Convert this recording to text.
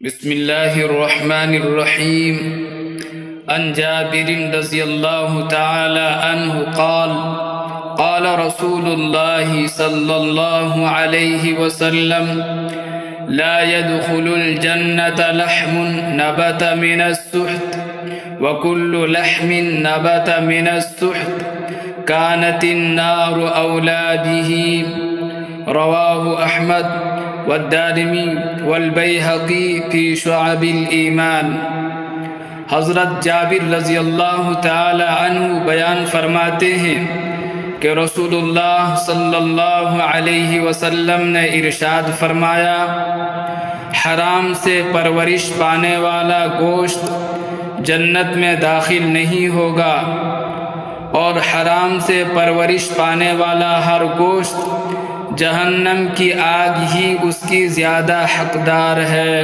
بسم الله الرحمن الرحيم. عن جابر رضي الله تعالى عنه قال قال رسول الله صلى الله عليه وسلم: لا يدخل الجنة لحم نبت من السحت، وكل لحم نبت من السحت كانت النار أولى به. رواه أحمد والدارمی والبیہقی فی شعب الایمان. حضرت جابر رضی اللہ تعالی عنہ بیان فرماتے ہیں کہ رسول اللہ صلی اللہ علیہ وسلم نے ارشاد فرمایا: حرام سے پرورش پانے والا گوشت جنت میں داخل نہیں ہوگا، اور حرام سے پرورش پانے والا ہر گوشت جہنم کی آگ ہی اس کی زیادہ حقدار ہے۔